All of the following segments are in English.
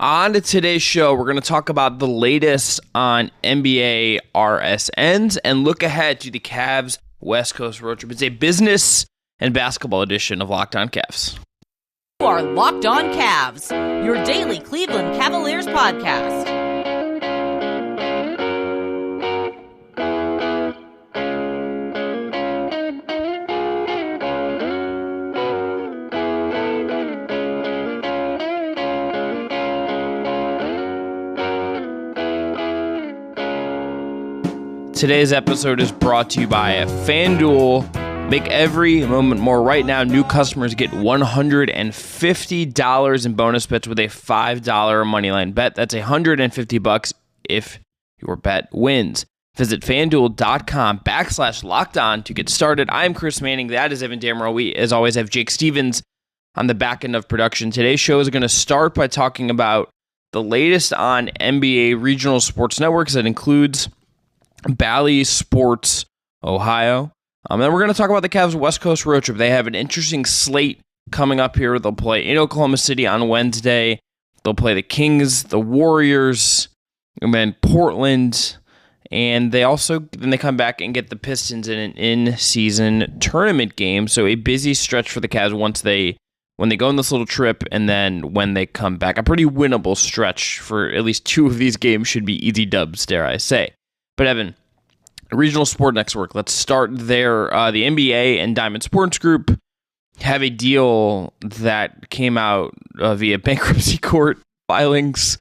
On to today's show, we're going to talk about the latest on NBA RSNs and look ahead to the Cavs West Coast road trip. It's a business and basketball edition of Locked On Cavs. You are Locked On Cavs, your daily Cleveland Cavaliers podcast. Today's episode is brought to you by FanDuel. Make every moment more. Right now, new customers get $150 in bonus bets with a $5 moneyline bet. That's $150 if your bet wins. Visit FanDuel.com/LockedOn to get started. I'm Chris Manning. That is Evan Dammarell. We, as always, have Jake Stevens on the back end of production. Today's show is going to start by talking about the latest on NBA regional sports networks. That includes Bally Sports Ohio. And then we're going to talk about the Cavs West Coast road trip. They have an interesting slate coming up here. They'll play in Oklahoma City on Wednesday. They'll play the Kings, the Warriors, and then Portland. And they come back and get the Pistons in an in-season tournament game. So a busy stretch for the Cavs when they go on this little trip and then when they come back. A pretty winnable stretch for at least two of these games. Should be easy dubs, dare I say. But Evan, Regional Sport Network, let's start there. The NBA and Diamond Sports Group have a deal that came out via bankruptcy court filings,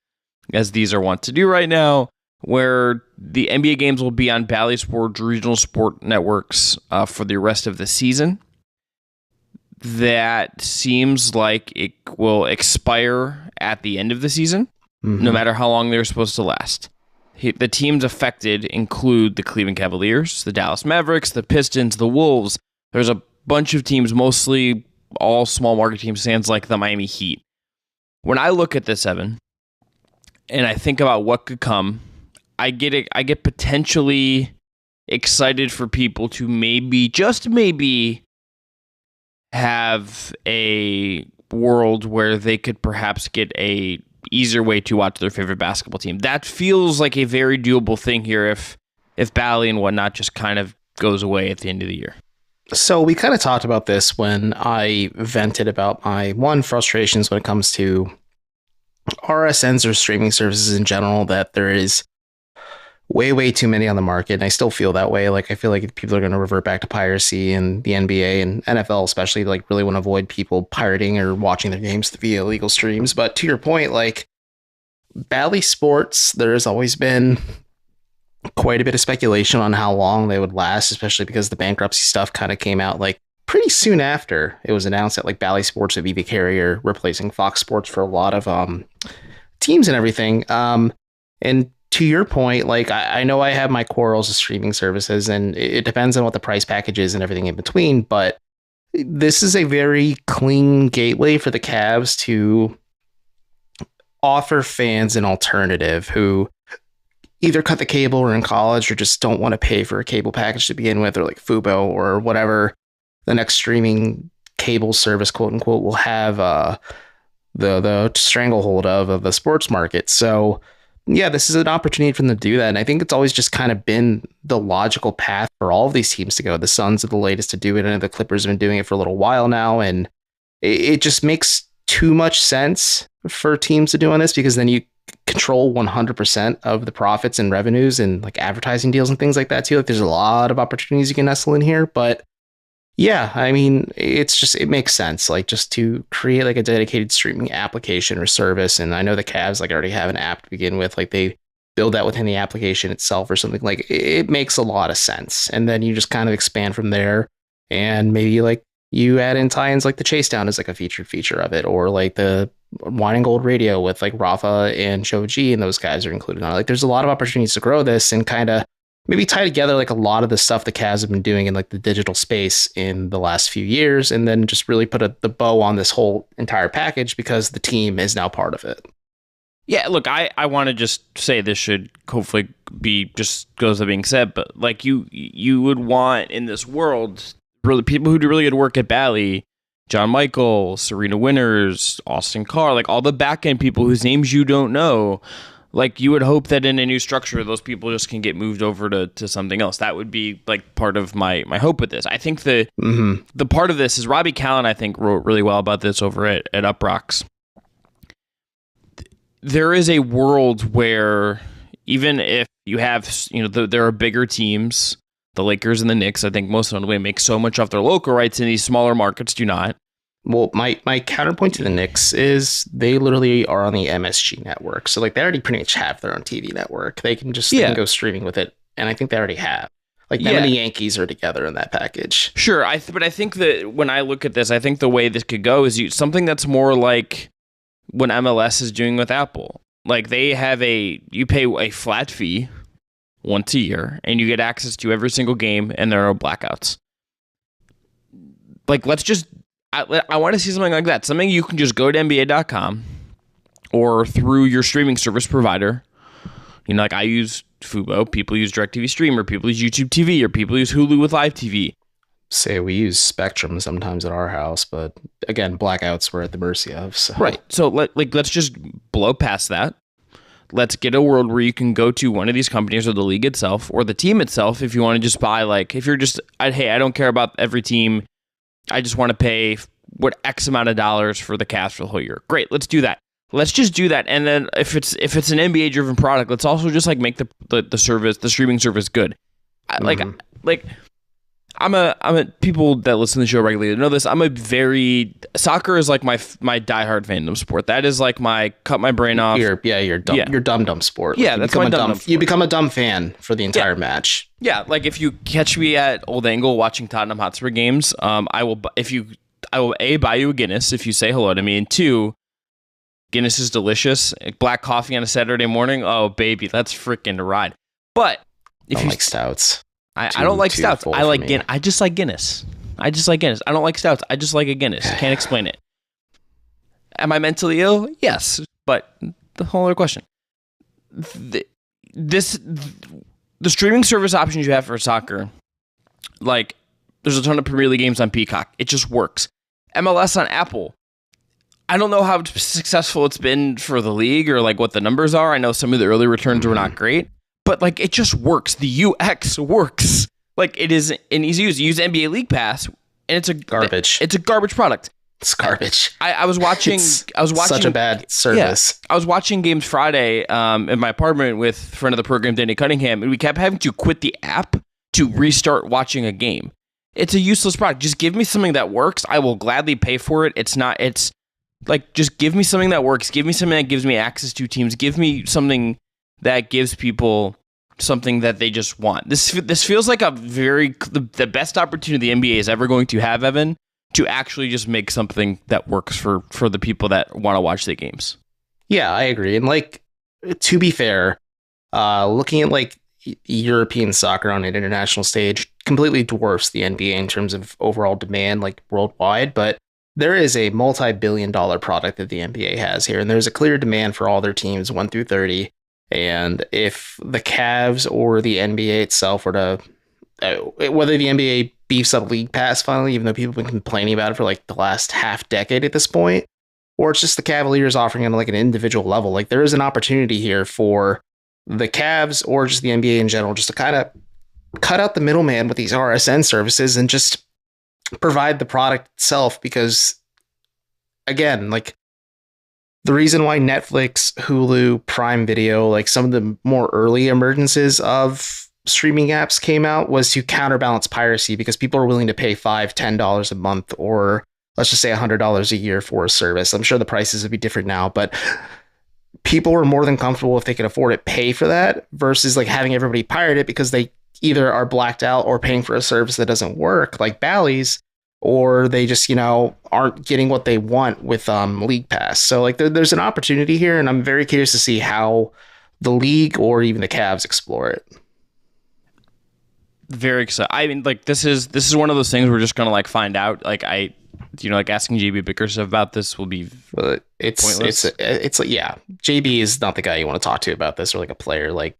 as these are wont to do right now, where the NBA games will be on Bally Sports Regional Sport Networks for the rest of the season. That seems like it will expire at the end of the season, no matter how long they're supposed to last. The teams affected include the Cleveland Cavaliers, the Dallas Mavericks, the Pistons, the Wolves. There's a bunch of teams, mostly all small market teams, sounds like the Miami Heat. When I look at this, Evan, and I think about what could come, I get potentially excited for people to maybe, just maybe, have a world where they could perhaps get a easier way to watch their favorite basketball team. That feels like a very doable thing here if Bally and whatnot just kind of goes away at the end of the year. So we kind of talked about this when I vented about my frustrations when it comes to RSNs or streaming services in general, that there is way too many on the market. And I still feel that way. Like, I feel like people are going to revert back to piracy, and the NBA and NFL especially really want to avoid people pirating or watching their games via illegal streams. But to your point, like Bally Sports, there has always been quite a bit of speculation on how long they would last, especially because the bankruptcy stuff kind of came out like pretty soon after it was announced that like Bally Sports would be the carrier replacing Fox Sports for a lot of teams and everything. And to your point, like I know I have my quarrels with streaming services, and it depends on what the price package is and everything in between, but this is a very clean gateway for the Cavs to offer fans an alternative who either cut the cable or in college or just don't want to pay for a cable package to begin with, or like Fubo or whatever the next streaming cable service, quote unquote, will have the stranglehold of the sports market. So yeah, this is an opportunity for them to do that. And I think it's always just kind of been the logical path for all of these teams to go. The Suns are the latest to do it, and the Clippers have been doing it for a little while now. And it just makes too much sense for teams to do on this, because then you control 100% of the profits and revenues and like advertising deals and things like that too. Like, there's a lot of opportunities you can nestle in here, but yeah, I mean, it makes sense, like just to create like a dedicated streaming application or service. And I know the Cavs like already have an app to begin with, like they build that within the application itself or something. Like, it makes a lot of sense. And then you just kind of expand from there, and maybe like you add in tie-ins like the Chase Down is like a feature of it, or like the Wine and Gold Radio with like Rafa and Shoji and those guys are included on it. Like, there's a lot of opportunities to grow this and kind of maybe tie together like a lot of the stuff the Cavs have been doing in like the digital space in the last few years, and then just really put the bow on this whole entire package because the team is now part of it. Yeah, look, I want to just say this should hopefully be just goes without being said, but like you would want in this world, really people who do really good work at Bally John Michael, Serena Winters, Austin Carr, like all the back end people whose names you don't know. Like you would hope that in a new structure, those people just can get moved over to something else. That would be like part of my hope with this. I think the part of this is Robbie Callan, I think, wrote really well about this over at Uprocks. There is a world where even if you have, there are bigger teams, the Lakers and the Knicks, I think most notably make so much off their local rights, and these smaller markets do not. Well, my counterpoint to the Knicks is they literally are on the MSG network. So like they already pretty much have their own TV network. They can just they can go streaming with it. And I think they already have. Like them and the Yankees are together in that package. Sure. But I think that when I look at this, I think the way this could go is something that's more like what MLS is doing with Apple. Like they have you pay a flat fee once a year and you get access to every single game and there are no blackouts. Like I want to see something like that. Something you can just go to NBA.com or through your streaming service provider. Like I use Fubo, people use DirecTV Stream, or people use YouTube TV, or people use Hulu with live TV. Say we use Spectrum sometimes at our house, but again, blackouts we're at the mercy of. So. Right. So let's just blow past that. Let's get a world where you can go to one of these companies or the league itself or the team itself if you want to just buy, like, if you're just, hey, I don't care about every team. I just want to pay what X amount of dollars for the Cavs for the whole year. Great, let's do that. Let's just do that. And then if it's an NBA driven product, let's also just like make the service, the streaming service good. I'm a people that listen to the show regularly know this. Soccer is like my diehard fandom sport. That is like my cut my brain off. Your dumb sport. Yeah, that's my dumb sport. You become a dumb fan for the entire match. Yeah, like if you catch me at Old Angle watching Tottenham Hotspur games, I will A, buy you a Guinness if you say hello to me, and 2, Guinness is delicious. Black coffee on a Saturday morning, oh baby, that's freaking a ride. But if you like stouts. I don't like stouts. I just like Guinness. I don't like stouts. I just like a Guinness. Can't explain it. Am I mentally ill? Yes, but the whole other question. The streaming service options you have for soccer, like there's a ton of Premier League games on Peacock. It just works. MLS on Apple. I don't know how successful it's been for the league or like what the numbers are. I know some of the early returns were not great. But like it just works. The UX works. Like it is an easy use. You use NBA League Pass, and it's garbage. It's a garbage product. It's garbage. I was watching. Such a bad service. Yeah, I was watching games Friday in my apartment with a friend of the program, Danny Cunningham, and we kept having to quit the app to restart watching a game. It's a useless product. Just give me something that works. I will gladly pay for it. It's like just give me something that works. Give me something that gives me access to teams. Give me something that gives people something that they just want. This feels like the best opportunity the NBA is ever going to have, Evan, to actually just make something that works for the people that want to watch the games. Yeah, I agree. And like, to be fair, looking at like European soccer on an international stage completely dwarfs the NBA in terms of overall demand, like worldwide, but there is a multi-billion-dollar product that the NBA has here, and there's a clear demand for all their teams 1 through 30. And if the Cavs or the NBA itself were to, whether the NBA beefs up League Pass finally, even though people have been complaining about it for like the last half decade at this point, or it's just the Cavaliers offering it on like an individual level, like there is an opportunity here for the Cavs or just the NBA in general, just to kind of cut out the middleman with these RSN services and just provide the product itself. Because again, like, the reason why Netflix, Hulu, Prime Video, like some of the more early emergences of streaming apps came out was to counterbalance piracy, because people are willing to pay $5, $10 a month, or let's just say $100 a year for a service. I'm sure the prices would be different now, but people were more than comfortable if they could afford it, pay for that, versus like having everybody pirate it because they either are blacked out or paying for a service that doesn't work, like Bally's, or they just, aren't getting what they want with League Pass. So like there's an opportunity here, and I'm very curious to see how the league or even the Cavs explore it. Very excited. I mean, like this is one of those things we're just gonna like find out. Like like asking JB Bickerstaff about this will be pointless. It's like, yeah, JB is not the guy you want to talk to about this, or like a player. Like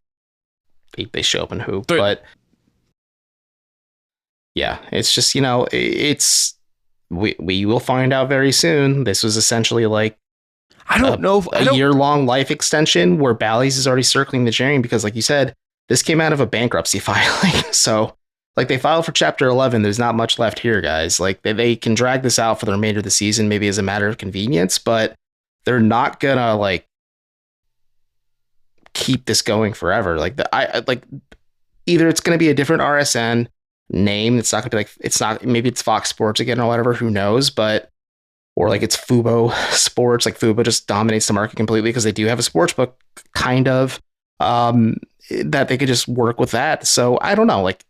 they show up and hoop, but yeah, it's just, it's we will find out very soon. This was essentially like I don't know if a year-long life extension where Bally's is already circling the drain because, like you said, this came out of a bankruptcy filing. So, like, they filed for Chapter 11. There's not much left here, guys. Like, they can drag this out for the remainder of the season, maybe as a matter of convenience, but they're not gonna like keep this going forever. Like, either it's gonna be a different RSN name. It's not gonna be like maybe it's Fox Sports again or whatever. Who knows? But or like it's Fubo Sports, like Fubo just dominates the market completely because they do have a sportsbook kind of that they could just work with that. So I don't know, like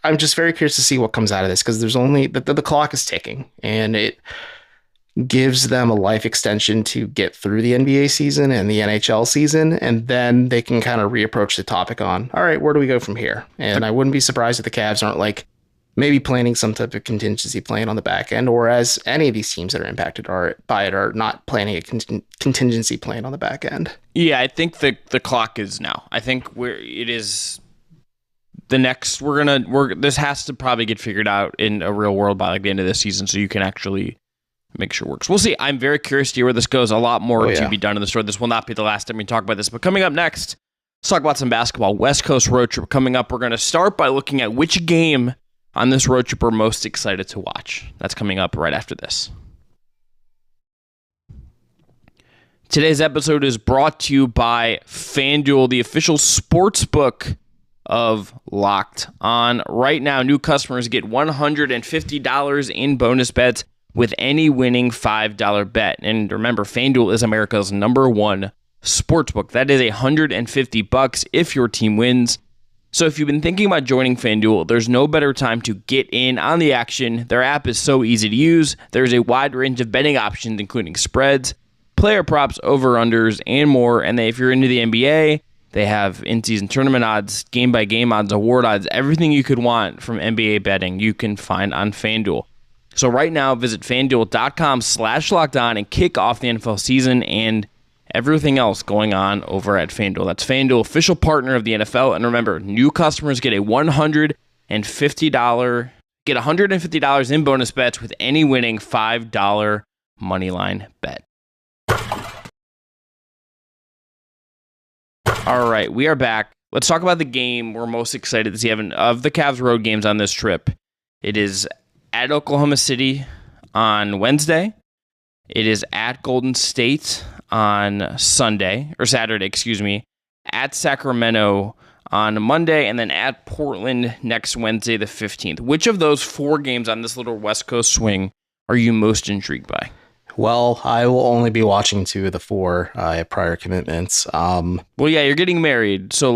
I'm just very curious to see what comes out of this because there's only the clock is ticking and it gives them a life extension to get through the NBA season and the NHL season. And then they can kind of reapproach the topic on, all right, where do we go from here? And I wouldn't be surprised if the Cavs aren't like maybe planning some type of contingency plan on the back end, or as any of these teams that are impacted by it are not planning a contingency plan on the back end. Yeah, I think the clock is now. I think it is the next. This has to probably get figured out in a real world by like the end of this season, so you can actually make sure it works. We'll see. I'm very curious to hear where this goes. A lot more to be done in the story. This will not be the last time we talk about this. But coming up next, let's talk about some basketball. West Coast road trip coming up. We're going to start by looking at which game on this road trip we're most excited to watch. That's coming up right after this. Today's episode is brought to you by FanDuel, the official sportsbook of Locked On. Right now, new customers get $150 in bonus bets with any winning $5 bet. And remember, FanDuel is America's #1 sportsbook. That is $150 if your team wins. So if you've been thinking about joining FanDuel, there's no better time to get in on the action. Their app is so easy to use. There's a wide range of betting options, including spreads, player props, over-unders, and more. And if you're into the NBA, they have in-season tournament odds, game-by-game odds, award odds, everything you could want from NBA betting you can find on FanDuel. So right now, visit FanDuel.com/LockedOn and kick off the NFL season and everything else going on over at FanDuel. That's FanDuel, official partner of the NFL. And remember, new customers get $150 in bonus bets with any winning $5 moneyline bet. All right, we are back. Let's talk about the game we're most excited to see of the Cavs road games on this trip. It is at Oklahoma City on Wednesday. It is at Golden State on Saturday, at Sacramento on Monday, and then at Portland next Wednesday, the 15th. Which of those 4 games on this little West Coast swing are you most intrigued by? Well, I will only be watching 2 of the 4. I have prior commitments. Well, yeah, you're getting married, so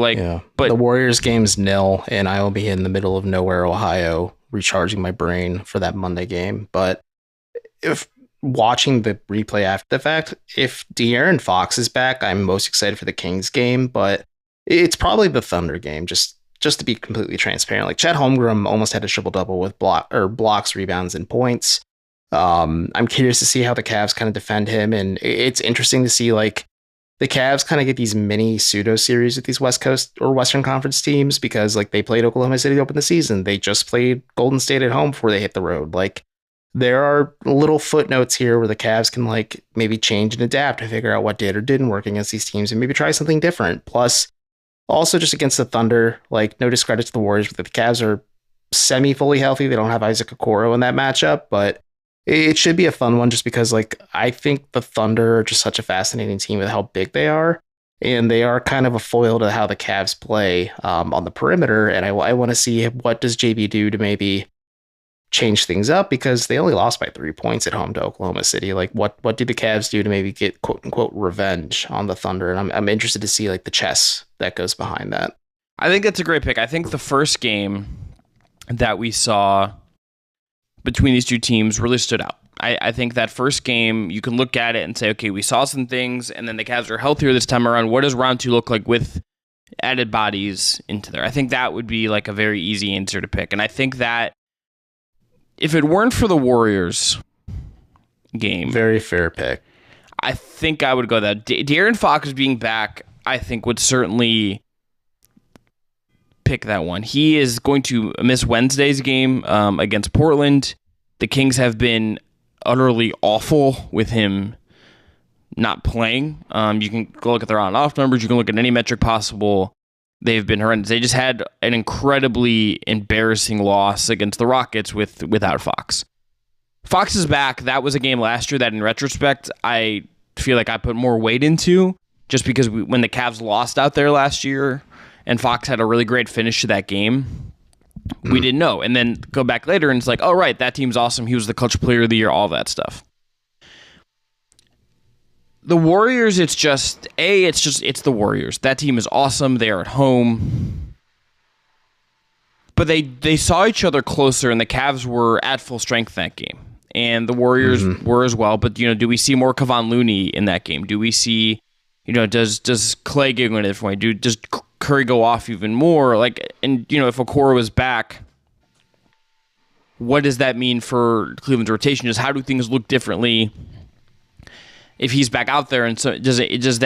but the Warriors game's nil, and I will be in the middle of nowhere, Ohio, recharging my brain for that Monday game. But if watching the replay after the fact, if De'Aaron Fox is back, I'm most excited for the Kings game, but it's probably the Thunder game, just to be completely transparent. Like, Chet Holmgren almost had a triple-double with blocks, rebounds, and points. I'm curious to see how the Cavs kind of defend him, and it's interesting to see, like, the Cavs kind of get these mini pseudo-series with these West Coast or Western Conference teams because, like, they played Oklahoma City to open the season. They just played Golden State at home before they hit the road. Like, there are little footnotes here where the Cavs can like maybe change and adapt to figure out what did or didn't work against these teams and maybe try something different. Plus, also just against the Thunder, like no discredit to the Warriors, but the Cavs are semi-fully healthy. They don't have Isaac Okoro in that matchup, but it should be a fun one just because like I think the Thunder are just such a fascinating team with how big they are. And they are kind of a foil to how the Cavs play on the perimeter. And I want to see what does JB do to maybe change things up because they only lost by 3 points at home to Oklahoma City. Like what do the Cavs do to maybe get quote unquote revenge on the Thunder? And I'm interested to see like the chess that goes behind that. I think that's a great pick. I think the first game that we saw between these two teams really stood out. I think that first game, you can look at it and say, okay, we saw some things, and then the Cavs are healthier this time around. What does round 2 look like with added bodies into there? I think that would be like a very easy answer to pick. And I think that if it weren't for the Warriors game, very fair pick. I think I would go that. De'Aaron Fox being back, I think would certainly pick that one. He is going to miss Wednesday's game against Portland. The Kings have been utterly awful with him not playing. You can go look at their on and off numbers. You can look at any metric possible. They've been horrendous. They just had an incredibly embarrassing loss against the Rockets without Fox. Fox is back. That was a game last year that, in retrospect, I feel like I put more weight into, just because when the Cavs lost out there last year and Fox had a really great finish to that game, we didn't know. And then go back later and it's like, oh, right, that team's awesome. He was the clutch player of the year, all that stuff. The Warriors, it's the Warriors. That team is awesome. They are at home. But they saw each other closer, and the Cavs were at full strength that game. And the Warriors were as well. But, do we see more Kevon Looney in that game? Do we see, does Clay get going a different way? Does Curry go off even more? If Okoro was back, what does that mean for Cleveland's rotation? Just how do things look differently if he's back out there? And so is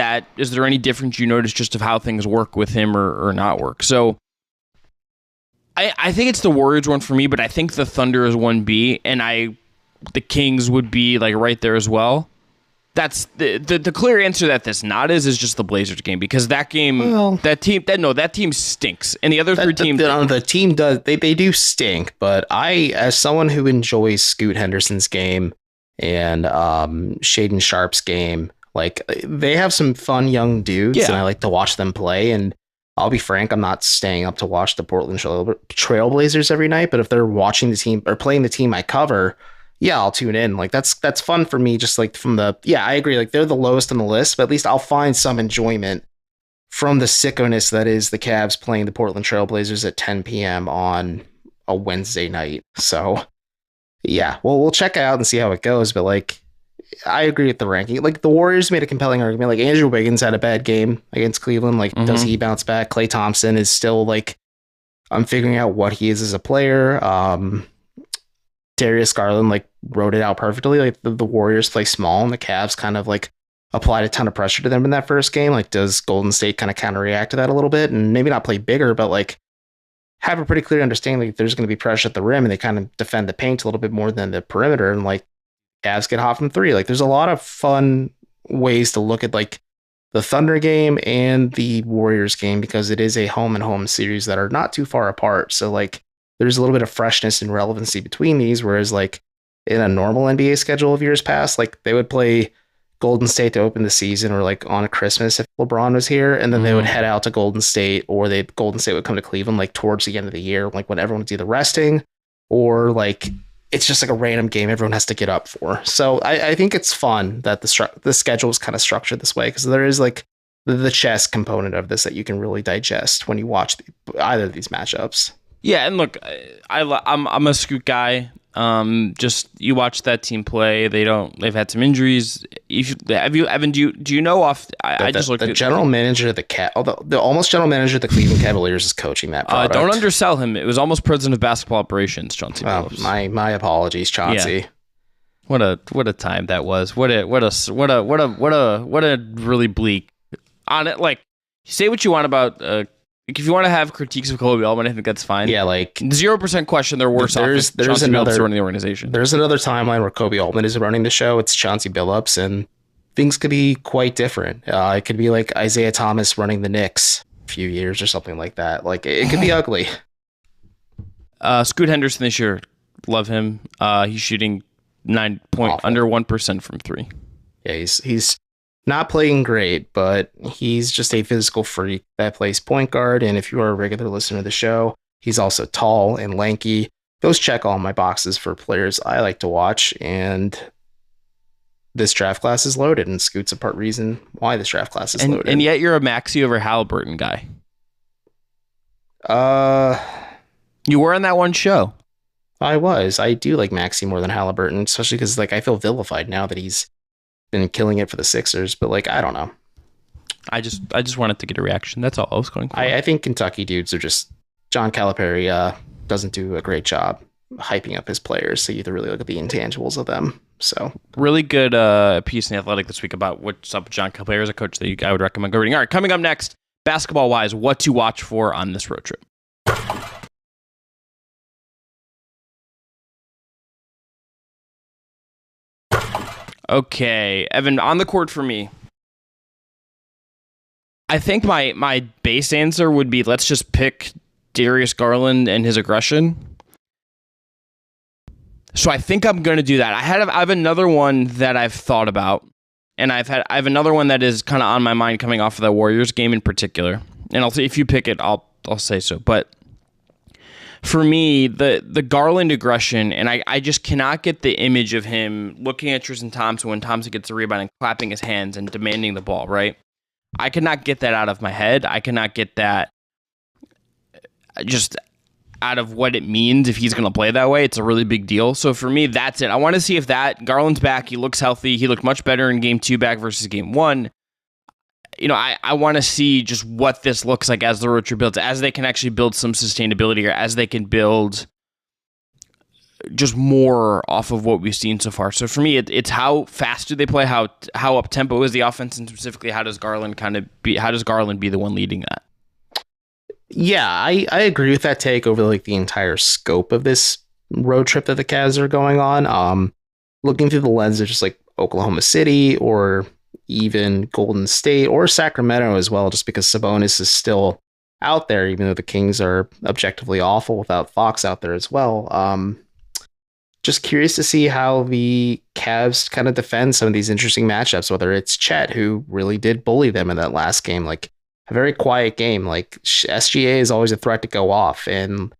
there any difference you notice just of how things work with him or not work? So I think it's the Warriors one for me, but I think the Thunder is 1B, and the Kings would be right there as well. That's the clear answer that this not is just the Blazers game, because that game, that team stinks, and the other three teams. The team does they do stink, but as someone who enjoys Scoot Henderson's game and Shaedon Sharp's game, they have some fun young dudes, and I like to watch them play. And I'll be frank, I'm not staying up to watch the Portland Trailblazers every night, but if they're watching the team or playing the team I cover, yeah, I'll tune in. That's fun for me. Just from I agree. They're the lowest on the list, but at least I'll find some enjoyment from the sickoness that is the Cavs playing the Portland Trailblazers at 10 p.m. on a Wednesday night. So yeah, well, we'll check it out and see how it goes. But I agree with the ranking. The Warriors made a compelling argument. Andrew Wiggins had a bad game against Cleveland. Does he bounce back? Klay Thompson is still I'm figuring out what he is as a player. Darius Garland wrote it out perfectly. The Warriors play small, and the Cavs kind of applied a ton of pressure to them in that first game. Does Golden State kind of counterreact to that a little bit, and maybe not play bigger, but have a pretty clear understanding there's going to be pressure at the rim, and they kind of defend the paint a little bit more than the perimeter, and Cavs get hot from three. There's a lot of fun ways to look at the Thunder game and the Warriors game, because it is a home and home series that are not too far apart. So there's a little bit of freshness and relevancy between these, whereas in a normal NBA schedule of years past, they would play Golden State to open the season, or on a Christmas if LeBron was here, and then they would head out to Golden State, or Golden State would come to Cleveland towards the end of the year, when everyone's either resting or it's just a random game everyone has to get up for. So I think it's fun that the schedule is kind of structured this way, because there is the chess component of this that you can really digest when you watch either of these matchups. Yeah, and look, I'm a Scoot guy. Just you watch that team play. They've had some injuries. Evan, do you know off? I just looked at the general manager of the almost general manager of the Cleveland Cavaliers is coaching that product. Don't undersell him. It was almost president of basketball operations, Chauncey Billups. My apologies, Chauncey. Yeah. What a time that was. What a really bleak. On it, say what you want about. If you want to have critiques of Kobe Altman, I think that's fine. Yeah, 0% question they're worse off. There's another running the organization. There's another timeline where Kobe Altman is running the show. It's Chauncey Billups, and things could be quite different. It could be Isaiah Thomas running the Knicks a few years or something like that. It could be ugly. Scoot Henderson this year, love him. He's shooting under 1% from three. Yeah, he's not playing great, but he's just a physical freak that plays point guard. And if you are a regular listener to the show, he's also tall and lanky. Those check all my boxes for players I like to watch. And this draft class is loaded, and Scoot's a part reason why this draft class is loaded. And yet you're a Maxey over Halliburton guy. You were on that one show. I was. I do like Maxey more than Halliburton, especially because I feel vilified now that he's been killing it for the Sixers, but I don't know. I just wanted to get a reaction. That's all I was going for. I think Kentucky dudes are just John Calipari doesn't do a great job hyping up his players, so you have to really look at the intangibles of them. So really good piece in The Athletic this week about what's up with John Calipari as a coach that I would recommend go reading. All right, coming up next, basketball wise, what to watch for on this road trip. Okay, Evan, on the court for me. I think my base answer would be let's just pick Darius Garland and his aggression. So I think I'm going to do that. I have another one that I've thought about, and I have another one that is kind of on my mind coming off of the Warriors game in particular. And I'll say if you pick it, I'll say so. But for me, the Garland aggression, and I just cannot get the image of him looking at Tristan Thompson when Thompson gets the rebound and clapping his hands and demanding the ball, right? I cannot get that out of my head. I cannot get that just out of what it means if he's going to play that way. It's a really big deal. So for me, that's it. I want to see if that Garland's back. He looks healthy. He looked much better in game 2 back versus game 1. I want to see just what this looks like as the road trip builds, as they can actually build some sustainability, or as they can build just more off of what we've seen so far. So for me, it's how fast do they play, how up tempo is the offense, and specifically how does Garland be the one leading that? Yeah, I agree with that take over the entire scope of this road trip that the Cavs are going on. Looking through the lens of just Oklahoma City or even Golden State or Sacramento as well, just because Sabonis is still out there, even though the Kings are objectively awful without Fox out there as well. Just curious to see how the Cavs kind of defend some of these interesting matchups, whether it's Chet, who really did bully them in that last game, a very quiet game. SGA is always a threat to go off. And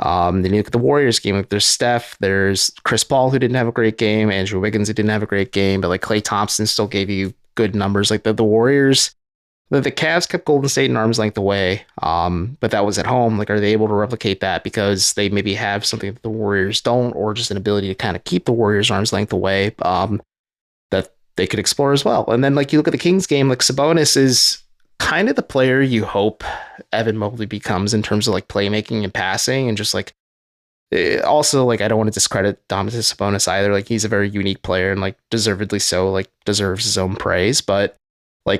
then you look at the Warriors game, there's Steph, there's Chris Paul, who didn't have a great game, Andrew Wiggins, who didn't have a great game, but Klay Thompson still gave you good numbers. The Warriors, the Cavs kept Golden State an arm's length away, but that was at home. Are they able to replicate that because they maybe have something that the Warriors don't, or just an ability to kind of keep the Warriors arm's length away that they could explore as well? And then you look at the Kings game, Sabonis is kind of the player you hope Evan Mobley becomes in terms of playmaking and passing, and just also I don't want to discredit Domantas Sabonis either. He's a very unique player and deservedly so, deserves his own praise, but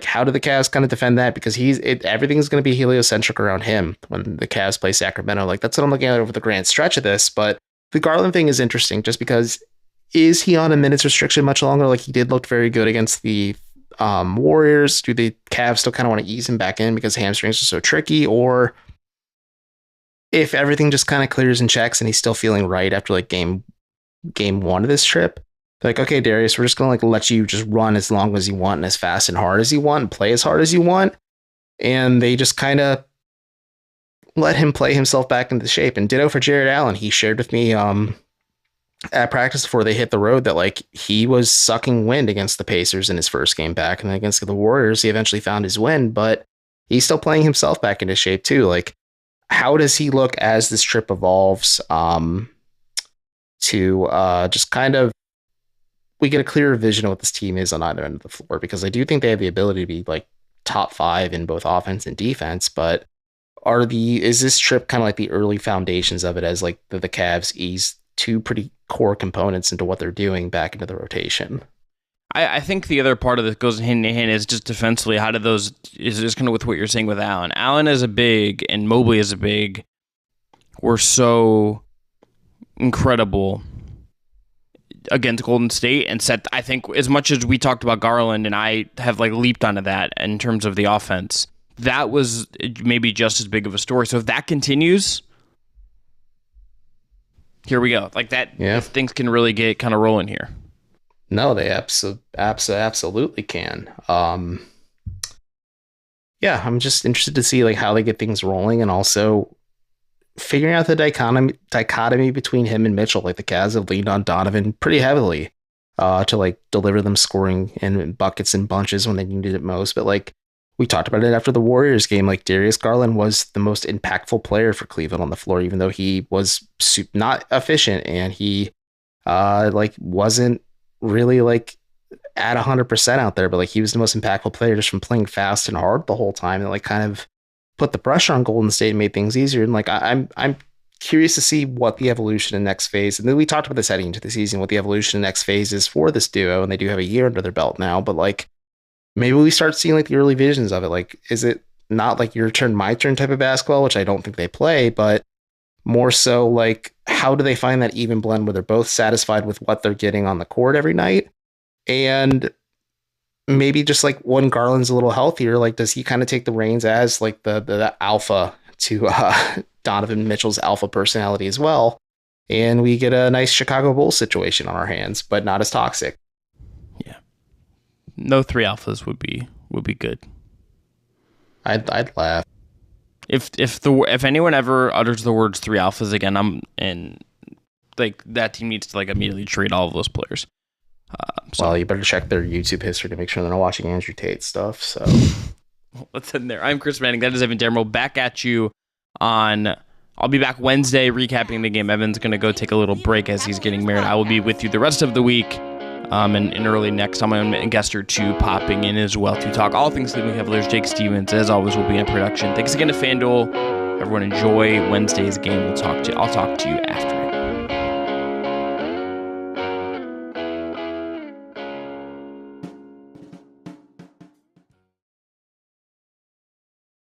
how do the Cavs kind of defend that? Because everything's going to be heliocentric around him when the Cavs play Sacramento. That's what I'm looking at over the grand stretch of this. But the Garland thing is interesting just because is he on a minutes restriction much longer? He did look very good against the Warriors. Do the Cavs still kind of want to ease him back in because hamstrings are so tricky? Or if everything just kind of clears and checks and he's still feeling right after game 1 of this trip, okay, Darius, we're just going to let you just run as long as you want and as fast and hard as you want and play as hard as you want. And they just kind of let him play himself back into shape. And ditto for Jared Allen. He shared with me at practice before they hit the road that he was sucking wind against the Pacers in his first game back. And then against the Warriors, he eventually found his win, but he's still playing himself back into shape too. How does he look as this trip evolves to just kind of, we get a clearer vision of what this team is on either end of the floor, because I do think they have the ability to be top 5 in both offense and defense, but is this trip kind of the early foundations of it as the Cavs ease 2 pretty core components into what they're doing back into the rotation? I think the other part of this goes hand in hand is just defensively. How do those is just kind of with what you're saying with Allen. Allen as a big and Mobley as a big were so incredible against Golden State and set. I think as much as we talked about Garland and I have leaped onto that in terms of the offense, that was maybe just as big of a story. So if that continues, here we go. If things can really get kind of rolling here. No, they absolutely can. Yeah, I'm just interested to see how they get things rolling, and also figuring out the dichotomy between him and Mitchell. The Cavs have leaned on Donovan pretty heavily to deliver them scoring in buckets and bunches when they needed it most. But we talked about it after the Warriors game, Darius Garland was the most impactful player for Cleveland on the floor, even though he was not efficient and he wasn't really at 100% out there, but he was the most impactful player just from playing fast and hard the whole time, and kind of put the pressure on Golden State and made things easier. And I'm curious to see what the evolution in next phase, and then we talked about this heading into the season, what the evolution in next phase is for this duo, and they do have a year under their belt now, but maybe we start seeing the early visions of it. Is it not your turn, my turn type of basketball, which I don't think they play, but more so how do they find that even blend where they're both satisfied with what they're getting on the court every night, And maybe just like when Garland's a little healthier, like does he kind of take the reins as like the alpha to Donovan Mitchell's alpha personality as well? And we get a nice Chicago Bulls situation on our hands, but not as toxic. Yeah. No 3 alphas would be good. I'd laugh. If anyone ever utters the words 3 alphas again, like that team needs to like immediately trade all of those players. Well, you better check their YouTube history to make sure they're not watching Andrew Tate stuff. So what's in there? I'm Chris Manning. That is Evan Dammarell. Back at you on. I'll be back Wednesday recapping the game. Evan's going to go take a little break as he's getting married. I will be with you the rest of the week. And early next time, I'm a guest or two popping in as well to talk all things Cleveland Cavaliers. Jake Stevens, as always, will be in production. Thanks again to FanDuel. Everyone enjoy Wednesday's game. I'll talk to you after it.